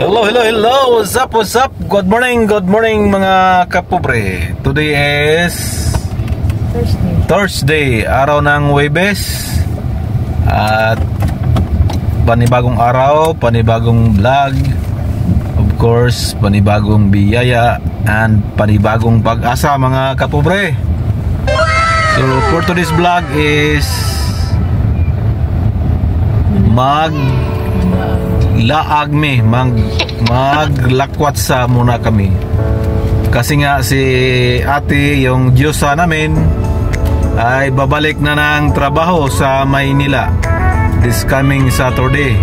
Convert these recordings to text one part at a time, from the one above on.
Hello, hello, hello. What's up, what's up? Good morning mga kapobre. Today is Thursday, araw ng Huwebes. At panibagong araw, panibagong vlog. Of course, panibagong biyaya and panibagong pag-asa mga kapobre. So for today's vlog is maglakwatsa muna kami kasi nga si ate yung Diyosa namin ay babalik na ng trabaho sa Maynila this coming Saturday.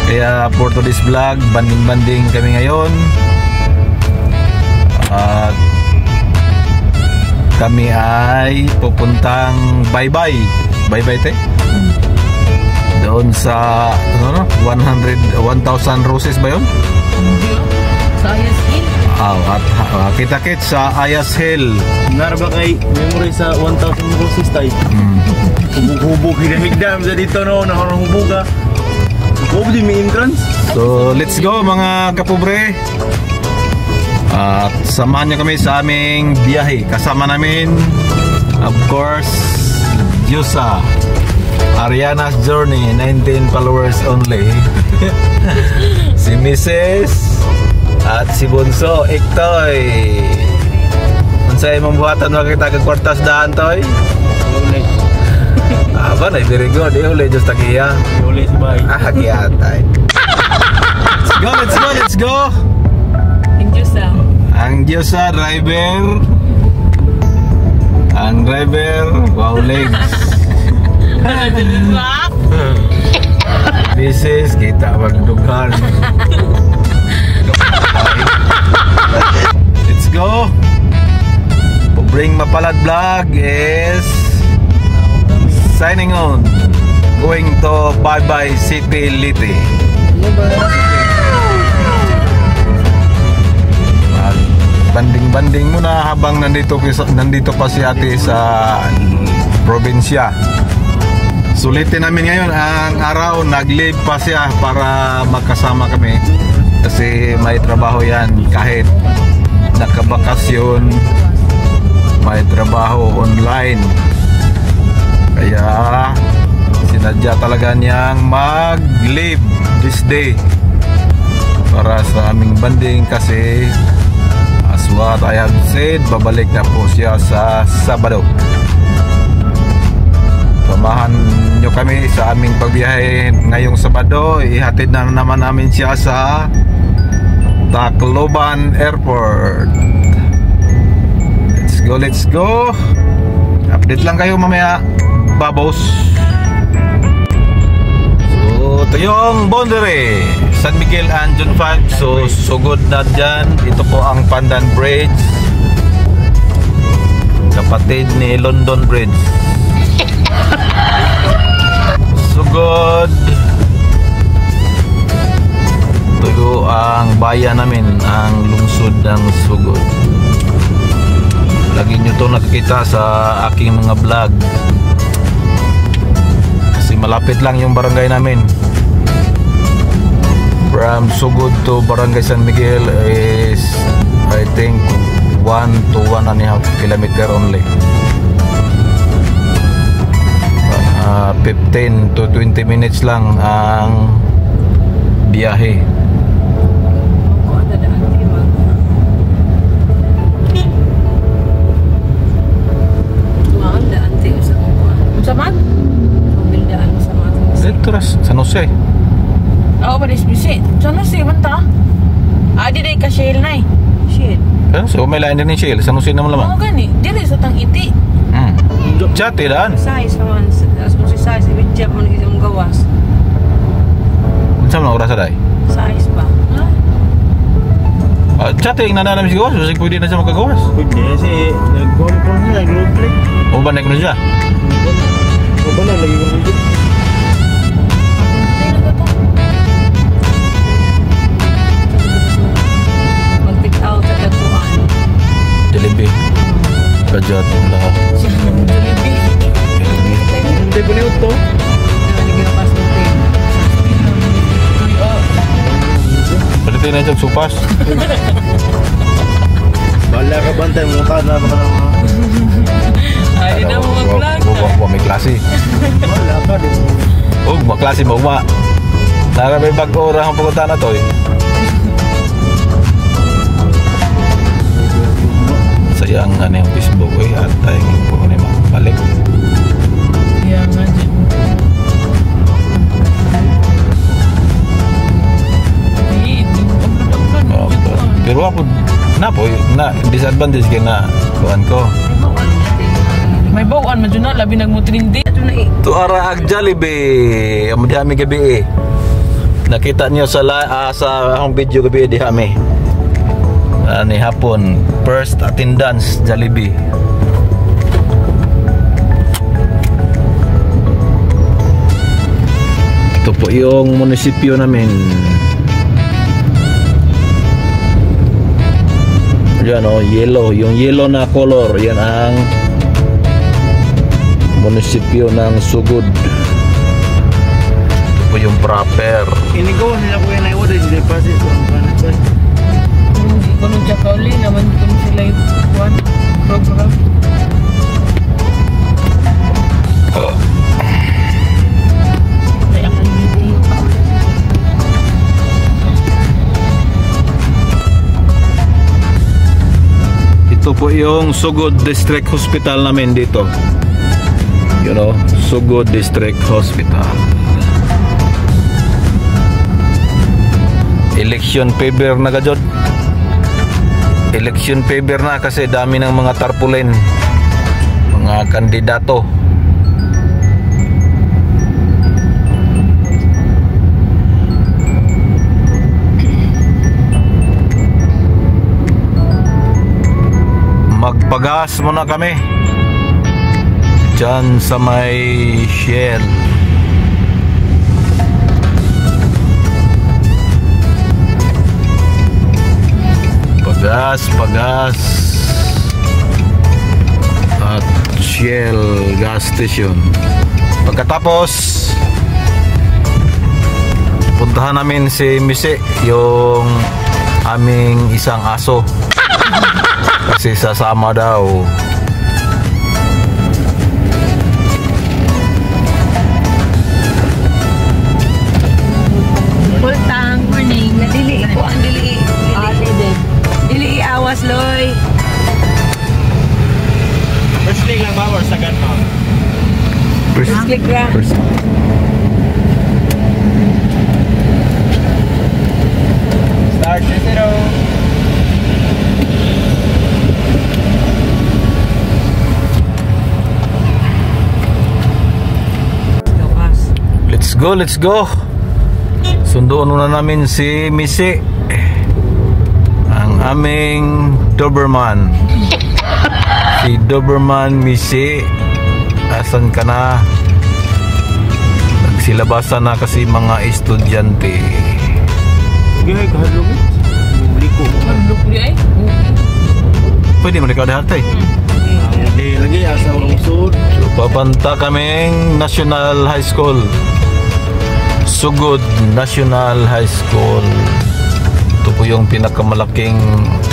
Kaya for today's vlog, banding-banding kami ngayon at kami ay pupuntang bye-bye te doon sa 1,000 roses ba yun? Sa Ayas Hill. At kita-kit sa Ayas Hill. Narba kay memory sa 1,000 roses tayo. Hubog-hubog hidam-hidam sa dito no, nakahubog ka. Hubog din may entrance. So let's go mga kapobre. At samahan nyo kami sa aming biyahe. Kasama namin of course Diyosa, Ariana's Journey, 19 followers only. Si Mrs. at si Bunso, Iktoy. Unsay imong buhatan makita kag kwartas daan toy? Uli. Aba na very good. Uli just tagiya. Uli si bay. Giyatay. Let's go. Ang Diyosa driver. Ang driver, wow legs. Mrs. kita magdugan. Let's go. Pobreng Mapalad vlog is signing on, going to bye-bye City Liti. Banding-banding muna habang nandito pa si ate sa probinsya. Sulitin namin ngayon ang araw, nag-leave pa siya para magkasama kami kasi may trabaho yan, kahit nakabakasyon may trabaho online, kaya sinadya talaga niyang mag-leave this day para sa aming banding kasi as what I have said, babalik na po siya sa Sabado. Samahan nyo kami sa aming pagbiyahe ngayong Sabado. Ihatid na naman namin siya sa Tacloban Airport. Let's go. Update lang kayo mamaya, babos. So ito yung boundary, San Miguel and John 5. So sugod na dyan. Ito po ang Pandan Bridge, kapatid ni London Bridge. Sugod. Ito ang bayan namin, ang lungsod ng Sugod. Lagi nyo ito nakikita sa aking mga vlog kasi malapit lang yung barangay namin. From Sugod to Barangay San Miguel is I think 1 to 1.5 kilometer only. 15 to 20 minutes lang ang biyahe. Terus San Jose. Oh, pada spesifik. San Jose banta. Ada dai ka Shell nai. Shell. So may lain din Shell. San Jose naman lamang. Oh kan ni. Dili sa tang iti. Jati daan. Size naman. Asmo si size ibijab mo ni imong gawas. Unsa man oras day? Size ba? Ha? Jati ang nananam si gawas. Kasi pwede na siya magkagawas. Pwede kasi nag-go na nag-road trip. O ba na siya? O ba na lagi ko dito. Jollibee. Budget lahat. Jollibee. Hindi po niyo ito. Nalagyan pa sa hotel. na siya supas. Bala ka bantay mo ka na mga Ay, na mo mag-vlog. Huwag may klase. wala ka din. Huwag maklase mo ma. Naramay bag-ora ang pagpunta na to eh. Sayang ano yung Facebook eh. At tayo po na balik. Iya nga dyan. Ay, Pero ako na po na disadvantage kaya na buwan ko. may bawaan man dyan na, labi nagmutrindi. To ara ag Jollibee, amo di kami gabi eh. Nakita niyo sa sa akong video gabi di kami. Ni hapon, first attendance Jollibee. Ito po yung munisipyo namin. Yan o, yellow. Yung yellow na color, yan ang munisipyo ng Sugod. Ito po yung proper. Inigaw nila ko yan ay wala sila pasis ko ang panas ba. Hindi ko nung tsakauli naman kung sila yung program. Ay, ako hindi. Ito po yung Sugod District Hospital namin dito. You know, Sugod District Hospital. Election paper na gajod. Election paper na kasi dami ng mga tarpaulin, mga kandidato. Magpagas muna kami dyan sa may Shell. Pagas at Shell gas station. Pagkatapos puntahan namin si Mise, yung aming isang aso. Kasi sasama daw. Full tank morning. Dili ko ang dili. Dili awas loy. First leg lang ba or second pa? First, Click ra. first. Start to zero. Let's go, let's go. Sunduan muna namin si Mise, ang aming Doberman. Si Doberman Mise, asan ka na? Nagsilabasan na kasi mga estudyante. Gaya kahalo mo. Liko. Ang look niya eh. Pwede mo ikaw dahil tayo. Hindi lagi asa orang sud. So, papunta kaming National High School, Sugod National High School. Ito po yung pinakamalaking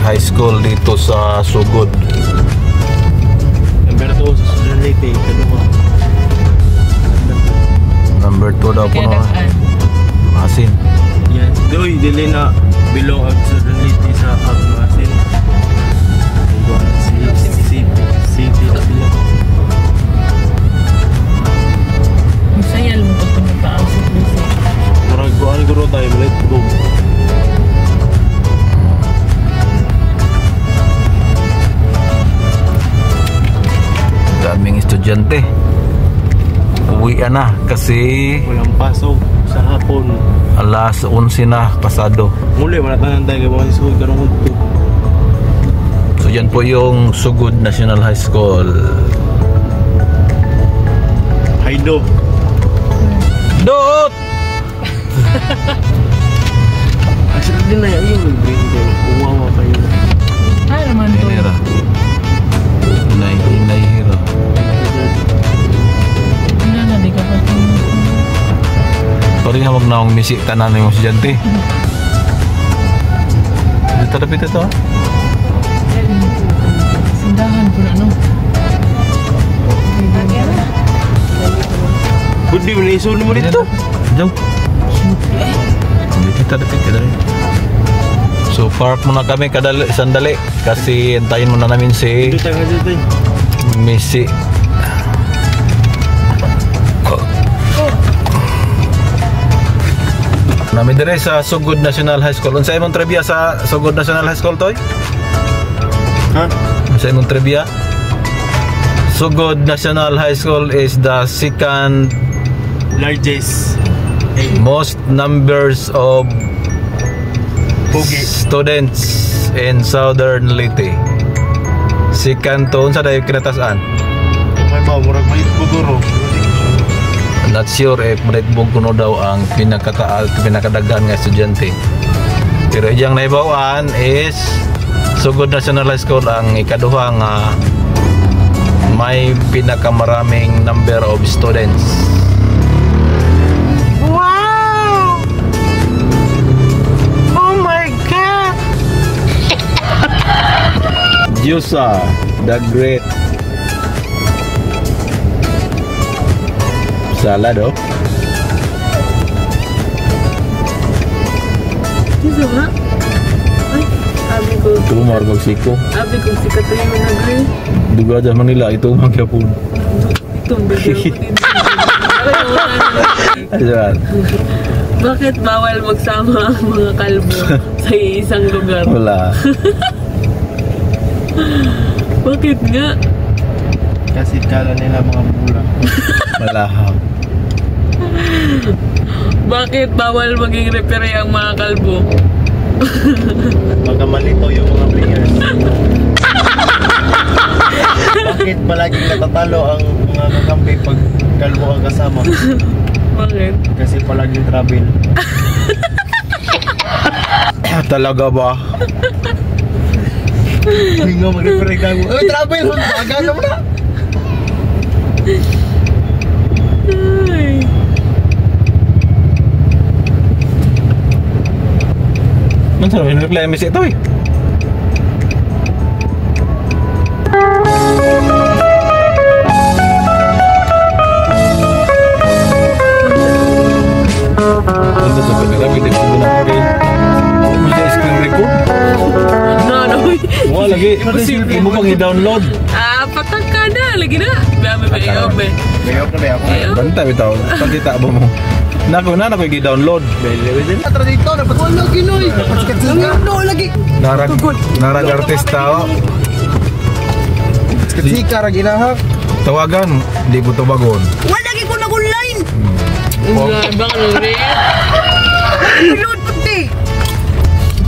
high school dito sa Sugod. Number 2 sa Sudanite kadua. Number 2 daw po no. Masin. Yes, doy dili na bilong ang Sudanite sa Agnasin. City na sila. Masayal mo ito pinagtaan sa place. Murag kuan guro tayo let's go. Daming estudyante. Uwian na kasi Walang pasok sa hapon. alas 11 na pasado. Muli wala tanan tayo mga sud karong udto. So yan po yung Sugod National High School. Haido. Dot! Asal din na yun bring ko. Uwawa kayo. Ay naman to. Inira. Inahira. Hindi na, di ka pa. Sorry na wag na akong misik tanan yung estudyante. Ito lapit ito. Sindahan po na, no? Budi mo na isun mo dito. Jauh. Kita lapit kita rin. So park muna kami sandali kasi antayin muna namin si Dito tayo dito. Missy. Nami dire sa Sugod National High School. Unsa imong trivia sa Sugod National High School toy? Ha? Unsa imong trivia? Sugod National High School is the second Largest. most numbers of Pugi. students in Southern Leyte. Second to unsa dayon kinatasan? May murag may buguro. Not sure if Red Bull kuno daw ang pinakadaghan nga estudyante. Pero iyang naibawaan is Sugod National High School ang ikaduha nga may pinakamaraming number of students. Wow! Oh my God! Jusa the Great. Salad oh. Dito nga. Ay, abi ko. Tumar magsiko. Abi ko si Katoy mo nag-grill. Duga sa Manila ito magyapon. Itong video mo din. Ayan. Bakit bawal magsama ang mga kalbo sa isang lugar? Wala. Bakit nga? Kasi kala nila mga mura. Malahap. Bakit bawal maging referee ang mga kalbo? Baka malito yung mga players. Bakit palaging natatalo ang mga kakampi pag kalbo ang kasama? Bakit? Kasi palaging travel. Talaga ba? Hindi nga mag-referee ka mo. Travel! Aga naman na! Ay. Mansa naman reply ang message ito eh. Ano sa pagkakami? Hindi ko ginagawa. Ano sa screen record? No. Wala lagi. Hindi mo pang i-download. Patag ka na. Lagi na. Bami ba iyo, be? Bayaw ka na ako. Iyo. Bantay bitaw. Pagkita mo mo. Nako i-download. Atra dito, dapat wala ginoy. Dapat sikat no lagi. Narag artista oh. Sikat ra ginahak. Tawagan, hindi ko tawagon. Wala gi ko na online. Bang lulit. Load puti.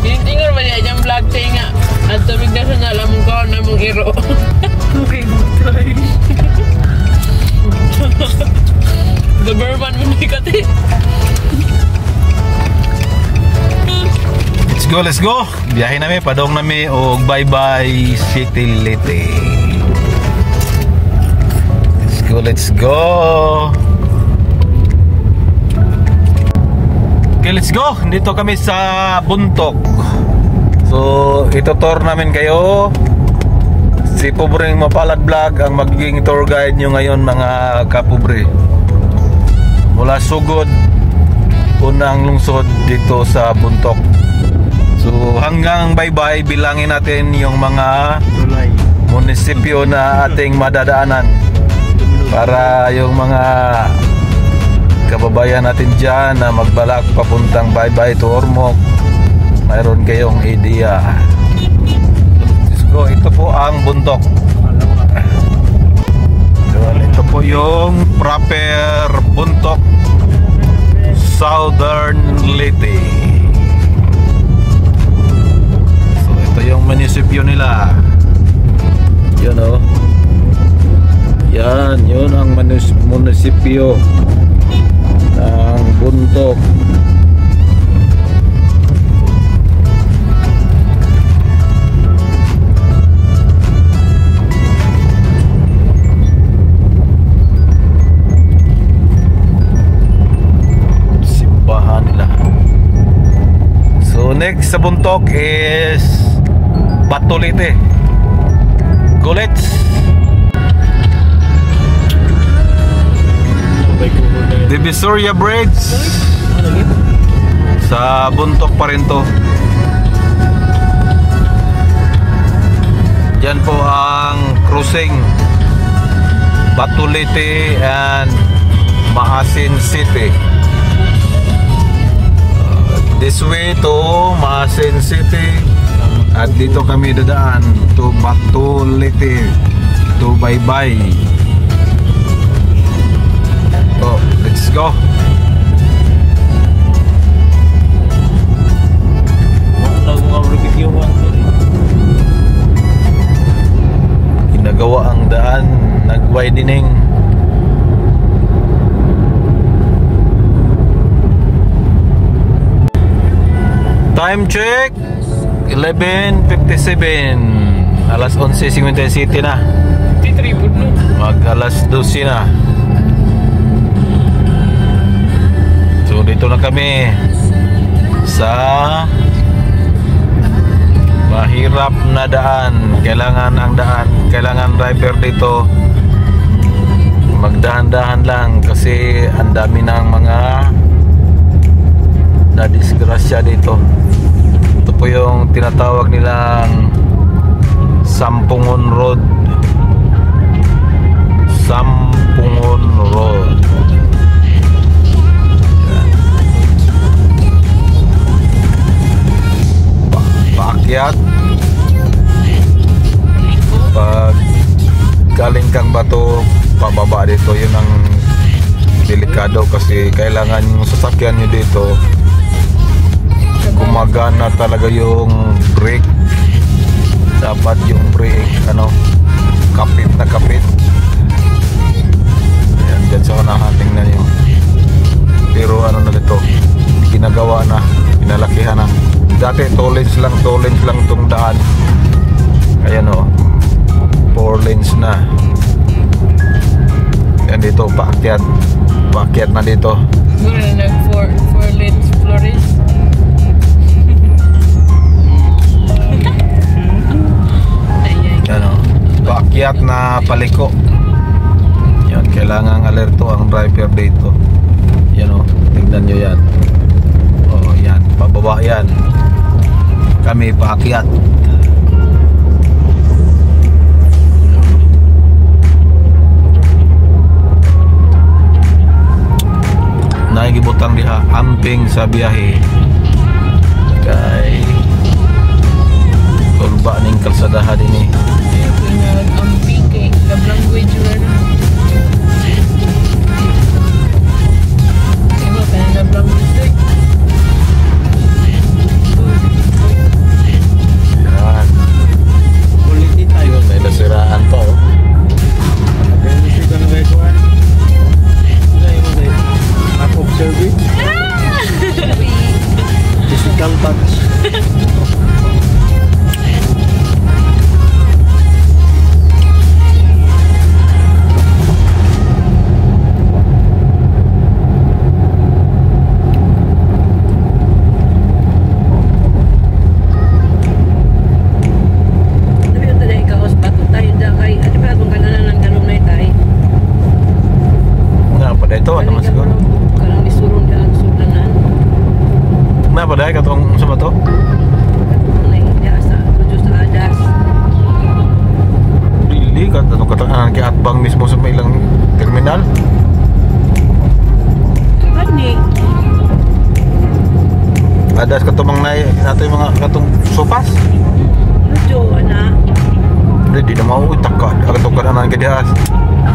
Tingin ba niya dyan vlog tayo nga. At tumig na siya na alam ko na mong iro. Okay, butay. Doberman mo na ikati. Let's go. Biyahe namin, padong namin o bye-bye City Leyte. Let's go. Okay, let's go. Dito kami sa Buntok. So, ito-tour namin kayo. Si Pobreng Mapalad Vlog ang magiging tour guide nyo ngayon mga kapobre. Mula Sugod, unang lungsod dito sa Buntok. So hanggang bye-bye, bilangin natin yung mga Tulay. munisipyo na ating madadaanan para yung mga kababayan natin dyan na magbalak papuntang bye-bye to Ormoc, mayroon kayong idea. So ito po ang Buntok. So, ito po yung proper Buntok, Southern Leyte. So ito yung munisipyo nila. Yun o. Yan, yun ang munisipyo ng Buntok. next sa Buntok is Batulite. Gulets. Divisoria Bridge. Sa Buntok pa rin to. Diyan po ang cruising Batulite and Maasin City. This way to Maasin City. At dito kami dadaan to Batulite, to Baybay. So, let's go. Ginagawa ang daan, nag-widening. Time check 11:57. Alas 11:50 City na. Titribod no. Mag alas 12 na. So dito na kami sa mahirap na daan. Kailangan ang daan, kailangan driver dito magdahan-dahan lang kasi ang dami ng mga nadisgrasya dito. Ito po yung tinatawag nilang Sampungon Road. Sampungon Road. Paakyat. Pag galing kang Bato, pababa dito, yun ang delikado kasi kailangan yung sasakyan nyo dito gumagana talaga yung brake. Dapat yung brake kapit na kapit. Ayan, dyan sa unahan, tingnan nyo. Pero na dito, ginagawa na, pinalakihan na. Dati 2 lanes lang tong daan. Ayan 4 lanes na. Ayan dito, paakyat na dito. Muna nag 4 lanes Flores. Paakyat na paliko. Yan, kailangan alerto ang driver dito. Yan tingnan nyo yan. Yan, pababa yan. Kami paakyat. Naigibutang diha amping sa biyahe kay tulba ning kalsadaha dinhi. Nag-amping kay love language na. Iba ka na love language eh. Yan. Quality tayo. May nasiraan pa Kaya nisi ka na ba ito ha? Wala yung mga act of service. Physical touch. Padahal katong sa bato. Really katong kay atbang mismo sa may ilang terminal. Kani. Adas katong nato yung mga katong sopas. Lujo ana. Di na mau itakad katong kanan kay dias.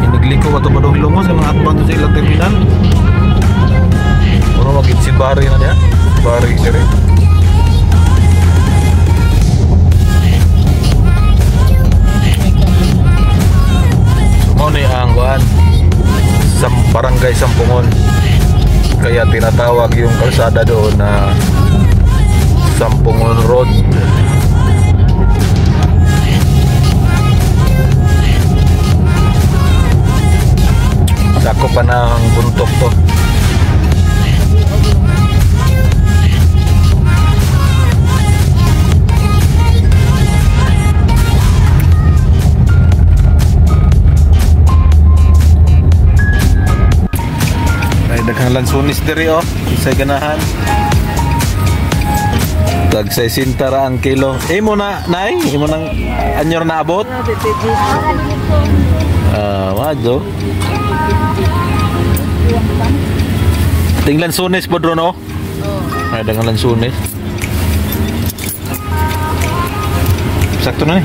Inigliko katong padong hilongos sa mga atbang sa ilang terminal. Oro magit si Bari na dia. Bari dire. Mo ni ang kuan sa barangay Sampungon. Kaya tinatawag yung kalsada doon na Sampungon Road. Sakop pa ng Buntok to. Lansunis diri oh, sa ganahan. Tag 60 ra ang kilo. Imo na nay, imo nang anyor na abot. Wado. Ting Lansunis po dron oh. Ay dengan Lansunis. Sakto na ni.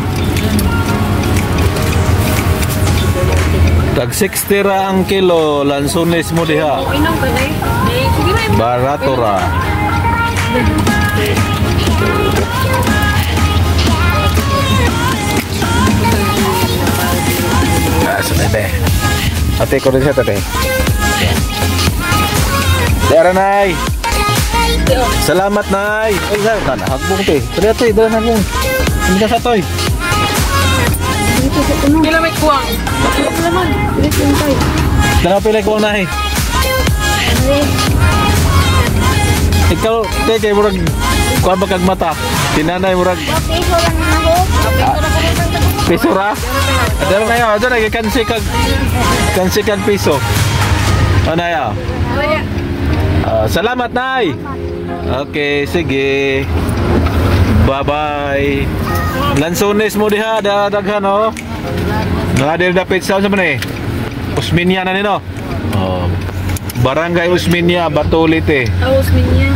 Tag 60 ra ang kilo Lansunis mo diha. Inom ka na eh. Barato ra. Sunay ate ko rin siya tate. Dara nay. Salamat nay. Ay na hagbong te. Dara te, dara na hagbong. Hindi ka sa toy. Kila may kuwang. Naman. Dara pila kuwang nay. Ikaw te kay murag kuha ba kag mata. Tinanay murag. Piso ra? Dara na yaw, dara kay kansi kag piso. Ano yaw? Salamat nay. Okay, sige. Bye-bye. Lansunis mo diha, daghan oh. Nadir dapit sa man eh. Usminya na nino. Oh. Barangay Usminya, Batulite. Usminya.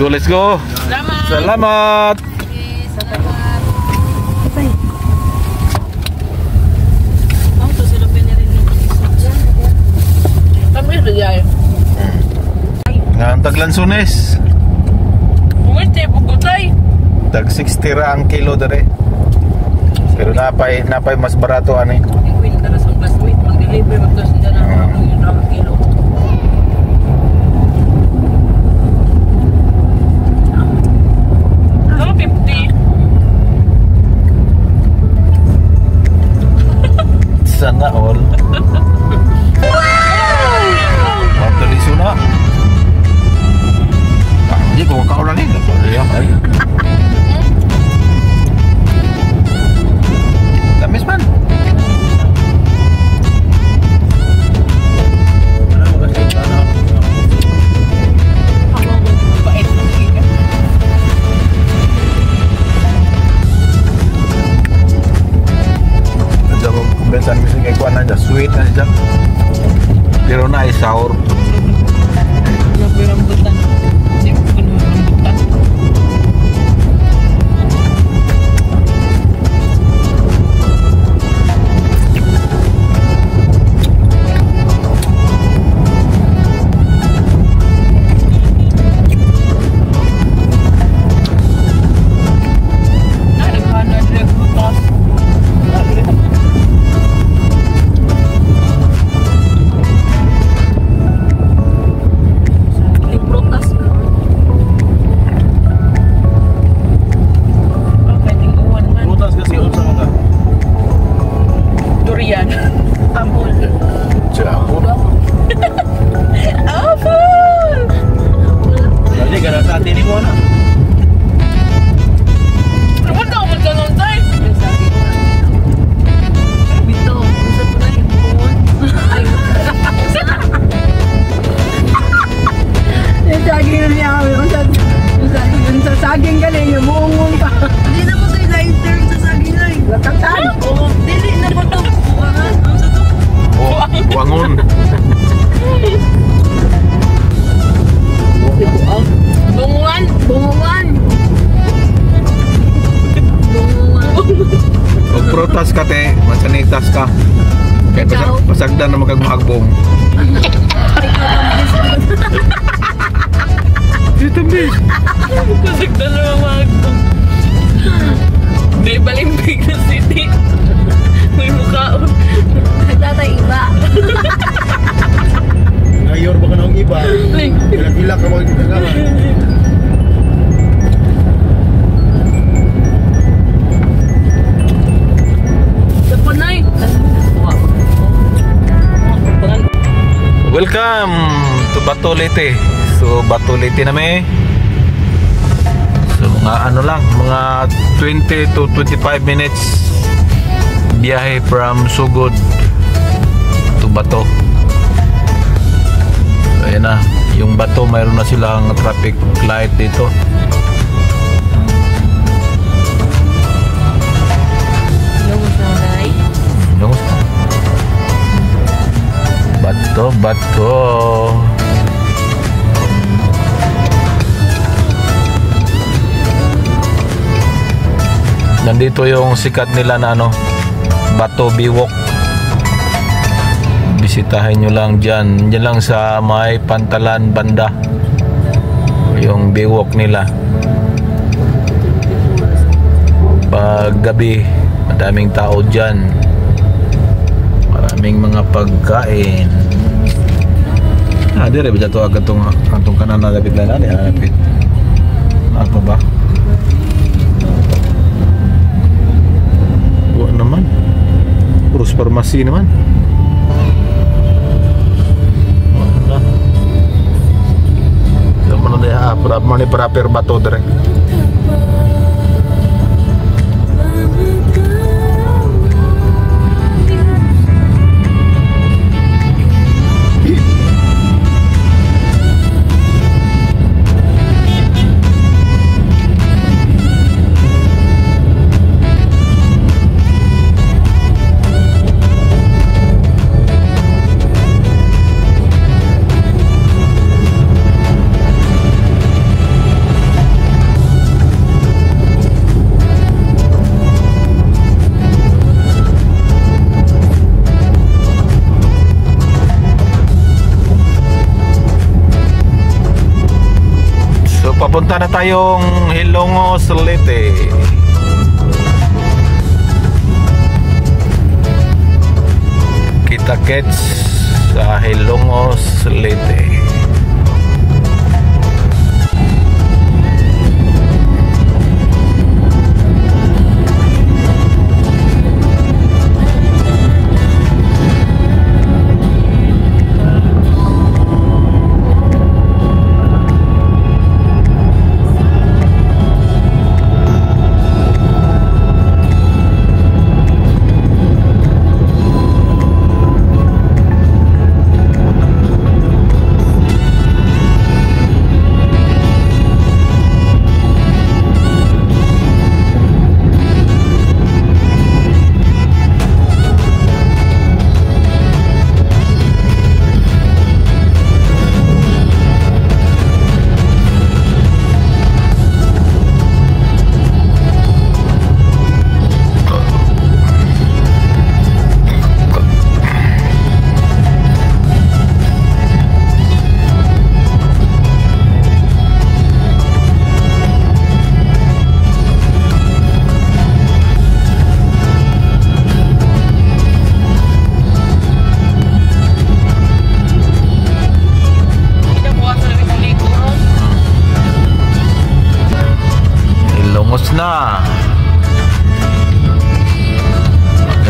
Let's go. Salamat. Salamat. Tag Lansunis. Umite pugutay. Tag 60 ra ang kilo dere. Pero napay mas barato ani. Ikuin ka na sa classmate, mag-deliver, magkasin na ng kilo. Ano, 50? Sana all. Matuliso na. Hindi ko makaulan eh. Tamis man. Kumbensan mesti kayak kuan aja, sweet aja. Pero na ay sour. Grabe rambutan. Hindi ko puno rambutan. Saging galing, buong pa. Hindi na mo tayo lighter sa saging ay. Lakatan. Oo, dili na mo to. Buwangan. Ang sa to. Buwangon. Bunguan. Bunguan. Bunguan. Pag protas ka te, masanitas ka. Kaya pasagdan na magkagmahagbong. Dito bis. Pasagdan na mamagpong. Di balimbig na city. May mukhaon. Nagtatay iba. Ngayon baka nang iba. Pila-pila ka mga kasama. Sapunay. Welcome to Batulite. So Batulite na may. So mga ano lang, mga 20 to 25 minutes biyahe from Sugod to Bato. Ayan na, yung bato mayroon na silang traffic light dito. Bato. Nandito yung sikat nila na ano, Bato Biwok. Bisitahin nyo lang dyan. Dyan lang sa may Pantalan banda. Yung biwok nila. Pag gabi, madaming tao dyan. Maraming mga pagkain. Dire ba ito agad itong kanan na lapit na nani? Ano ba? Buwan naman. Puros farmasi naman. Para bato dire. Papunta na tayong Hilongos Leyte. Kita-kits sa Hilongos Leyte.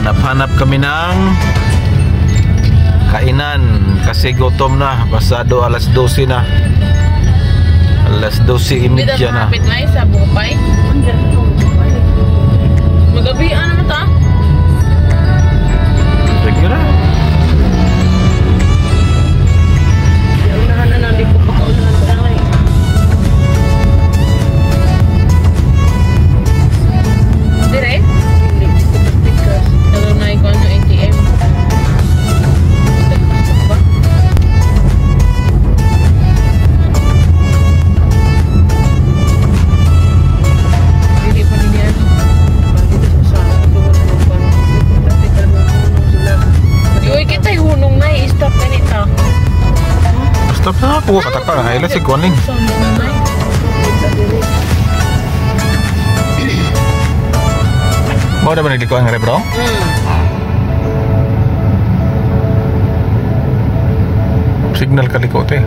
Na hanap kami ng kainan kasi gutom na, pasado alas 12 na, alas 12:30 na. Kapit na sa Bukay. Magabi ano ta? Sige na. Direct? Kalau naik ano ATM. Hindi pa rin yan. Yoy, kita hunong na i-stop na nito. Stop na po, katakar. Hayla si Koning. Mau udah balik ang rep bro? Signal kali ko te.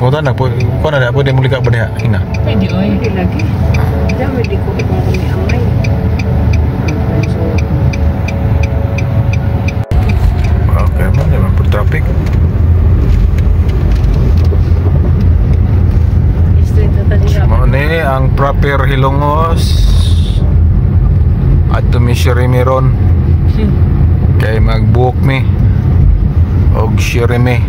Puta na po, ko na pwede muli ka ba diha? Ina. Pwede oy. Hindi lagi. Diyan may di ko kung kami amay. Okay, man, naman po traffic. Mo ni ang proper Hilongos. At tumisiri mi ron kay magbuok mi og shiri mi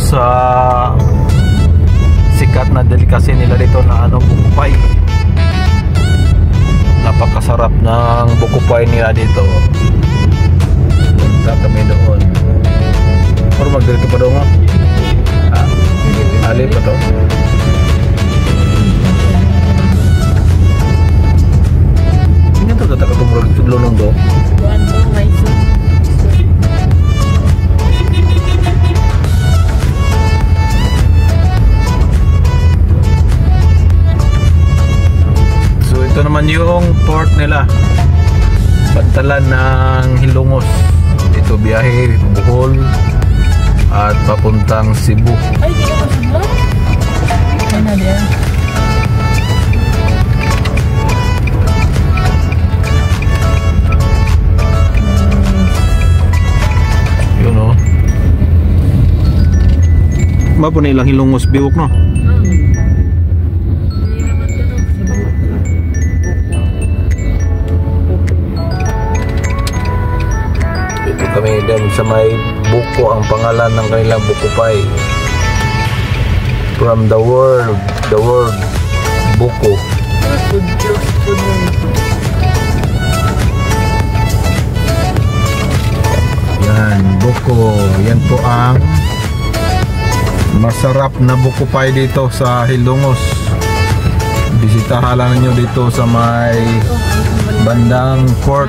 sa sikat na delicacy nila dito na buko pie. Napakasarap ng buko pie nila dito. Punta kami doon. Or magdalito pa doon nga. Ali pa to. Ini tuh kata ketumur tudlonong do. Kuan ko may soup. So ito naman yung port nila. Bantalan ng Hilongos. Ito biyahe Bohol at papuntang Cebu. Ay, di ka masama? Ay na diyan. Yun o. Ba po na ilang Hilongos biwok no? Dito kami din sa may buko, ang pangalan ng kanilang buko pie. From the world buko. Yan, buko. Yan po ang masarap na buko pie dito sa Hilongos. Bisitahan lang ninyo dito sa may bandang port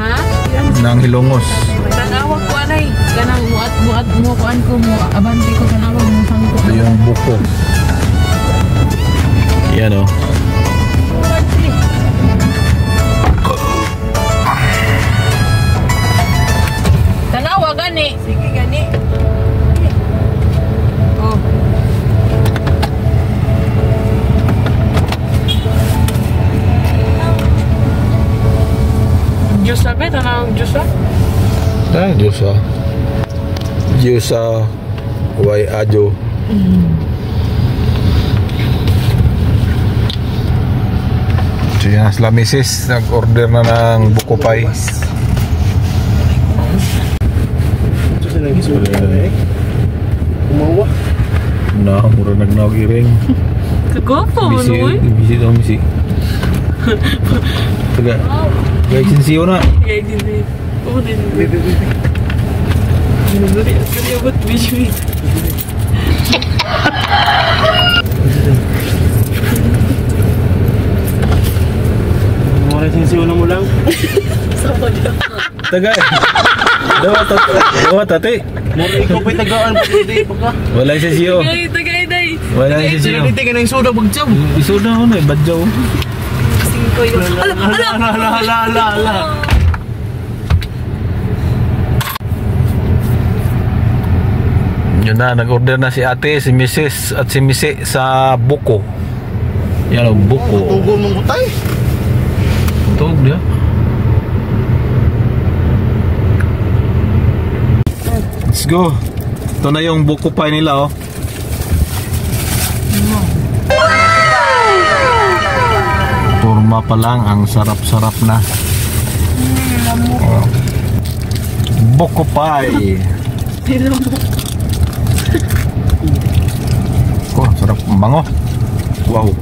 ng Hilongos. Tanawag ko anay. Kanang muat mo kuan ko mo abante ko tanawag mo sangko. Ito yung buko. Yan o. Tanawag gani. Sige gani. Oh. Diyos sabi, tanawag Diyos ah. Diyos way ajo. So yan, sila misis nag-order na ng buko pie. Ito sila yung isulat eh. Kumawa. Na, mura nagnawag iring. Kagopo, Bisi, ano eh? bisi daw, bisi. Taga, guys, sinsiyo na. Kaya hindi. Oo, din. Kaya ba't bisyo ito? Mura sinsiyo na mo lang. Taga, dawa tate. Mura ikaw pa'y tagaan pa hindi pa ka. Wala yung sinsiyo. Tagay, day. Wala yung sinsiyo. Sila dito ka na yung soda bagjaw. Iso na ako na, badyaw. Singko yun. Ala. Yun na, nag-order na si ate, si Mrs. at si Misi sa buko. Yan o, buko. Tugol mong kutay. Tugol niya. Let's go. Ito na yung buko pie nila, oh. Forma pa lang, ang sarap-sarap na. Oh. Buko pie. Oh, sarap, bango. Wow.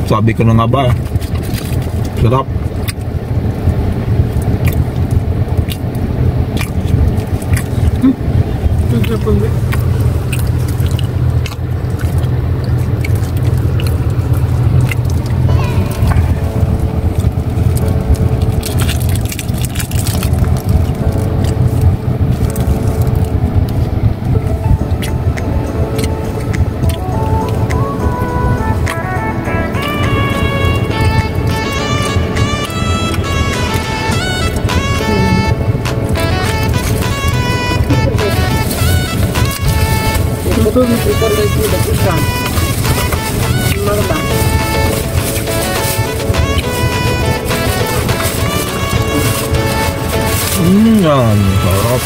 Sabi ko na nga ba, sarap. Yan, sarap.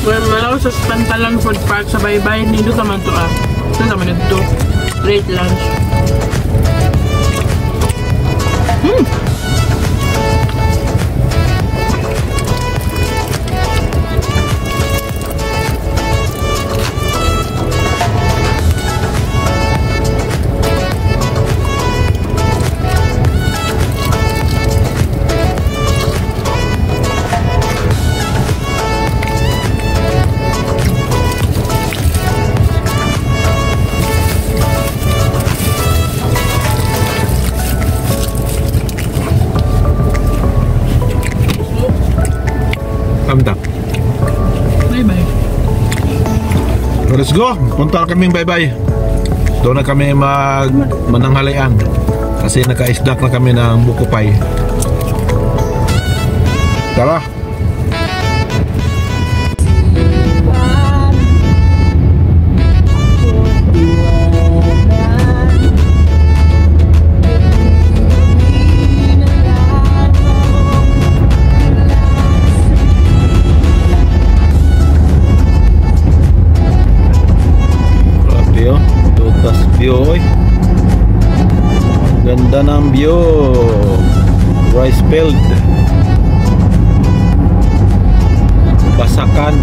Well, malaw sa Pantalan Food Park sa Baybay, nito ka man to ah. Ito naman ito. Great lunch. Bye-bye. So, let's go. Punta kaming bye-bye. Doon na kami mananghalian. Kasi naka-snack na kami ng buko pie. Tara. View, oy. Ganda ng view. Rice field. Basakan.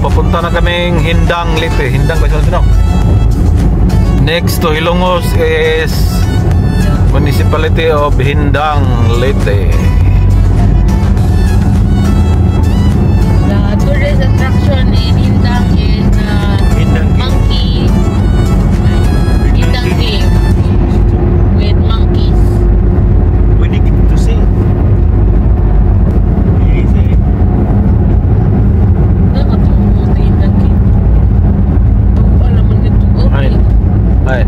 Papunta na kaming Hindang Leyte. Hindang ba siya? Next to Ilongos is Municipality of Hindang Leyte. The tourist attraction in Hindang is monkey. Hindang Cave with monkeys. Pwede kita see. Ay.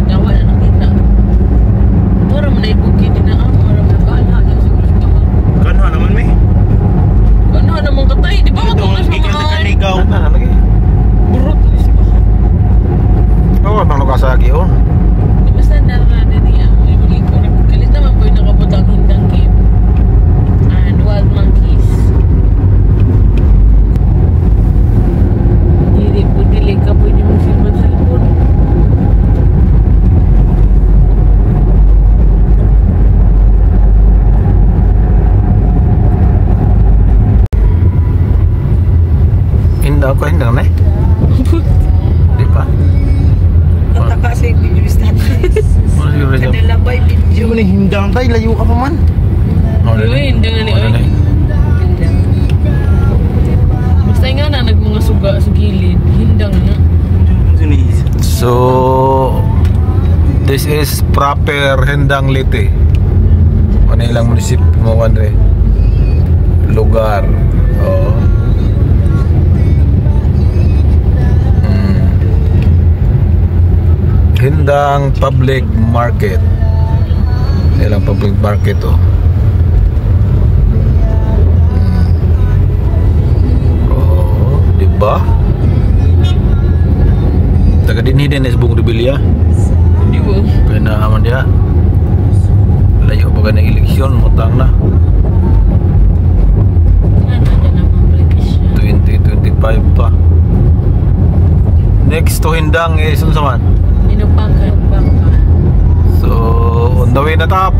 Dawa na nakita. Mura mo na ibuki din na mura mo kala na siguro ito. Kanha naman may. Kanha naman katay, di ba matulas mga Kaligaw. Ano lagi? burot lis ba? Oh, bang nakasagi oh. Di ba standard na din niya? May muli ko na kalit naman po yung nakabutang Hindang Cave and wild monkeys. Dili ka pwede mong filman sa lipon. Hindang na eh. Di pa. Nataka sa video status. Ano yung reserve? Kadalabay video. Yung hindang tayo, layo ka pa man. Yun, hindi nga ni oy. Basta nga na nagmanga suga sa gilid. Hindang na. So, this is proper Hindang Leyte. Ano ilang munisipyo mo, Andre? Lugar. Oh. Hindang Public Market. Ilang public market oh. Oh, diba? Taga din hidden is Bung Rebilla. Di ba? Kaya na naman dia. Layo pa ka ng eleksyon, mutang na. Ano na naman politician. 2025 pa. Next to Hindang is ano saman? Inupakan. So, on the way na top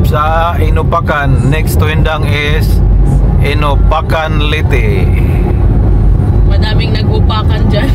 sa Inupakan. Next to Hindang is Inupakan Leyte. Madaming nag-upakan dyan.